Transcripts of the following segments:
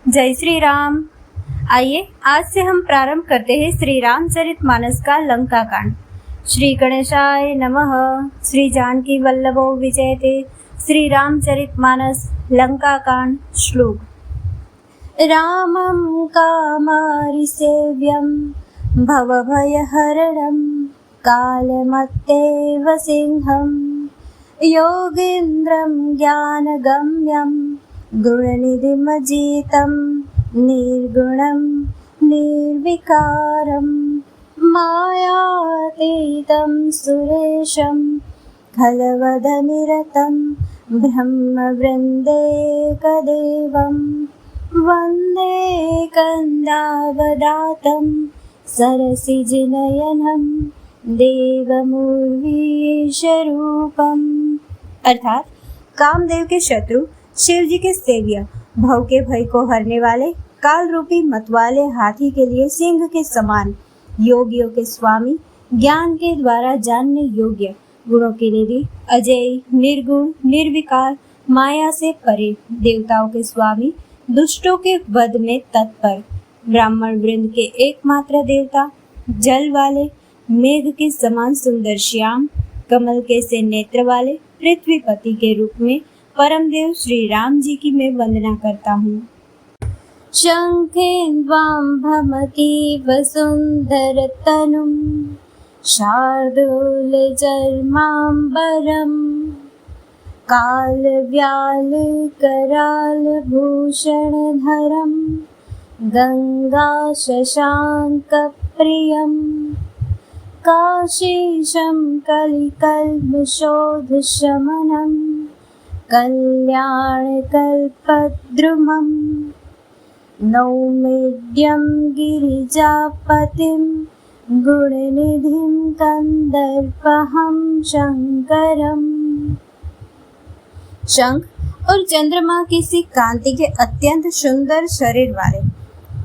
जय श्री राम। आइए आज से हम प्रारंभ करते हैं श्री रामचरितमानस का लंका कांड। श्री गणेशाय नमः। श्री जानकी वल्लभो विजयते। श्री रामचरितमानस लंका कांड। श्लोक। रामं कामारिसेव्यं भवभयहरणं कालमत्तेव सिंहं योगीन्द्रं ज्ञानगम्यं गुणनिधिमजितं निर्गुणं निर्विकारं मायातीतं सुरेशं खलवदनिरतं ब्रह्मवृन्देकदेवं वन्दे कन्दावदातं सरसिजनयनं देवमुर्वीशरूपम्। अर्थात कामदेव के शत्रु शिव जी के सेव्य, भव के भय को हरने वाले काल रूपी मतवाले हाथी के लिए सिंह के समान, योगियों के स्वामी, ज्ञान के द्वारा जानने योग्य, गुणों की निधि, अजय, निर्गुण, निर्विकार, माया से परे, देवताओं के स्वामी, दुष्टों के वध में तत्पर, ब्राह्मण वृंद के एकमात्र देवता, जल वाले, मेघ के समान सुंदर श्याम, कमल के से नेत्र वाले, पृथ्वीपति के रूप में परमदेव श्री राम जी की मैं वंदना करता हूँ। शंखेन्द्वां भमतीव सुन्दरतनुं शार्दूलचर्माम्बरं कालव्यालकरालभूषणधरं गङ्गाशशाङ्कप्रियं काशीशं कलिकल्मषोधशमनं कल्याणकल्पद्रुमं नौमिड्यं गिरिजापतिं गुणनिधिं कंदर्पहं शंकरम्। शंख और चंद्रमा की सी कांति के अत्यंत सुंदर शरीर वाले,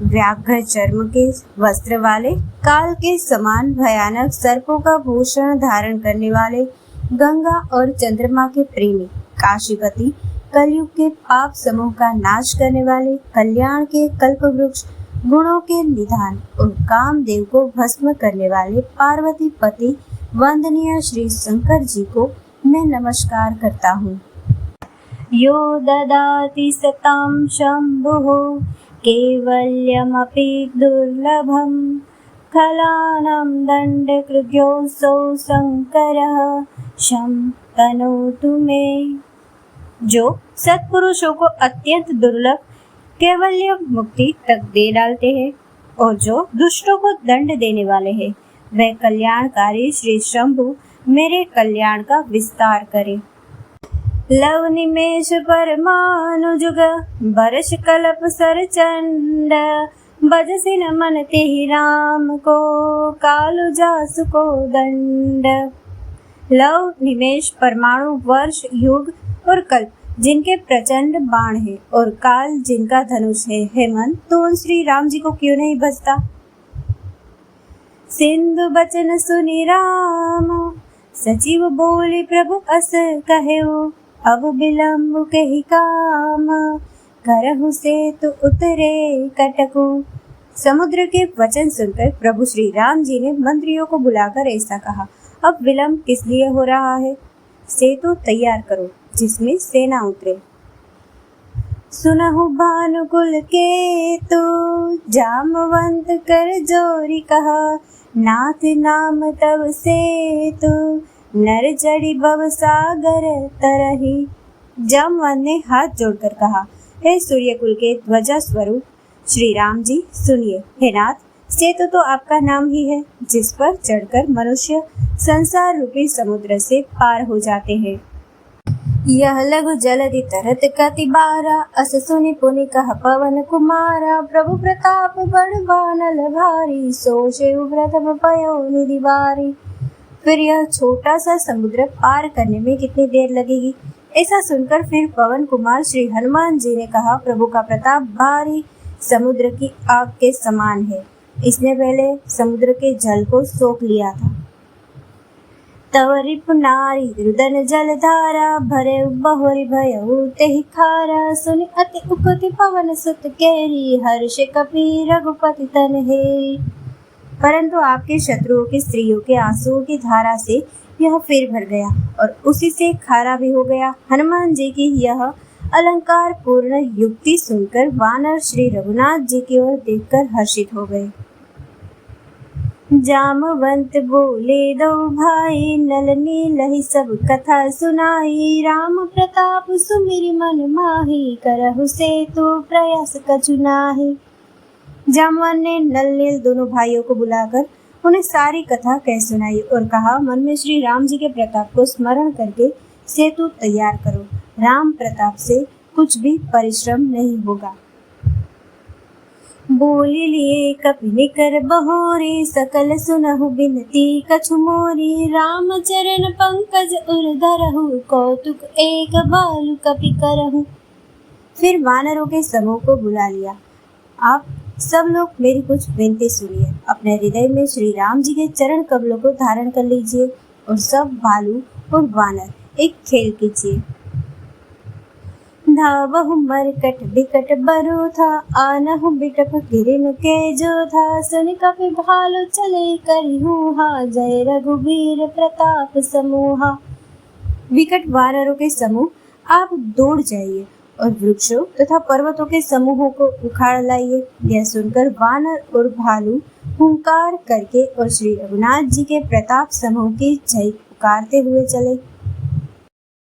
व्याघ्र चर्म के वस्त्र वाले, काल के समान भयानक सर्पों का भूषण धारण करने वाले, गंगा और चंद्रमा के प्रेमी, काशीपति, कलयुग के पाप समूह का नाश करने वाले, कल्याण के कल्प वृक्ष, गुणों के निधान और कामदेव को भस्म करने वाले पार्वती पति वंदनीय श्री शंकर जी को मैं नमस्कार करता हूँ। यो ददाति सतां शंभुः कैवल्यमपि दुर्लभं खलानां दण्डकृत्योऽसौ शंकरः शं तनोतु मे। जो सत्पुरुषों को अत्यंत दुर्लभ कैवल्य मुक्ति तक दे डालते हैं और जो दुष्टों को दंड देने वाले हैं, वह कल्याणकारी श्री शंभु मेरे कल्याण का विस्तार करे। लव निमेष परमानुजुग बरस कल्प सरचंड बजसि न मन तेहि राम को कालु जासु को दंड। लव निमेष परमाणु, वर्ष, युग और कल्प जिनके प्रचंड बाण है और काल जिनका धनुष है, हे मन तो उन श्री राम जी को क्यों नहीं बचता। सिंधु बचन सुनि राम सचिव बोले प्रभु अस कहेऊ अब बिलम्ब कहि काम करहु सेतु उतरे कटकु। समुद्र के वचन सुनकर प्रभु श्री राम जी ने मंत्रियों को बुलाकर ऐसा कहा, अब विलम्ब किस लिए हो रहा है, सेतु तैयार करो जिसमें सेना उतरे। सुनहु भानुकुल केतु जामवंत कर जोरी कहा नाथ नाम तब सेतु नर चढ़ी भव सागर तरही। जामवंत ने हाथ जोड़कर कहा, हे सूर्यकुल के ध्वजा स्वरूप श्री राम जी सुनिए। हे नाथ, सेतु तो आपका नाम ही है जिस पर चढ़कर मनुष्य संसार रूपी समुद्र से पार हो जाते हैं। यह लघु जलधि तरत कति बारा अस सुनि पुनि कह पवन कुमारा प्रभु प्रताप बड़ बानल भारी सोचे प्रथम पयो निधि बारी। फिर यह छोटा सा समुद्र पार करने में कितनी देर लगेगी। ऐसा सुनकर फिर पवन कुमार श्री हनुमान जी ने कहा, प्रभु का प्रताप भारी समुद्र की आग के समान है। इसने पहले समुद्र के जल को सोख लिया था, तव रिपु नारी रुदन जलधारा भरे बहुरि भयउ तेहि खारा सुनि अति उकुति पवन सुत केरी हर्ष कपि रघुपति तन हेरी। परंतु आपके शत्रुओं की स्त्रियों के आंसुओं की धारा से यह फिर भर गया और उसी से खारा भी हो गया। हनुमान जी की यह अलंकार पूर्ण युक्ति सुनकर वानर श्री रघुनाथ जी की ओर देखकर हर्षित हो गए। जामवंत बोले दो भाई नल नीलहि सब कथा सुनाई। राम प्रताप सुमिरि मन माही करहु सेतु प्रयास कछु नाहि। जामवन ने नल नील दोनों भाइयों को बुलाकर उन्हें सारी कथा कह सुनाई और कहा, मन में श्री राम जी के प्रताप को स्मरण करके सेतु तैयार करो। राम प्रताप से कुछ भी परिश्रम नहीं होगा। बोली लिए कपिनि कर बहोरी सकल सुनहु बिनती कछु मोरी। राम चरण पंकज उर धरहु कौतुक एक बालु कपि करहु। फिर वानरों के समूह को बुला लिया। आप सब लोग मेरी कुछ विनती सुनिए। अपने हृदय में श्री राम जी के चरण कमलों को धारण कर लीजिए और सब भालू और वानर एक खेल कीजिए। धावहु मरकट बिकट बरो था आनहु बिटप गिरिन के जो था। सुनि कपि भालु चले करिहूहा जय रघुबीर प्रताप समूहा। विकट वानरों के समूह आप दौड़ जाइए और वृक्षों तथा पर्वतों के समूहों को उखाड़ लाइए। यह सुनकर वानर और भालू हुंकार करके और श्री रघुनाथ जी के प्रताप समूह की जय पुकारते हुए चले।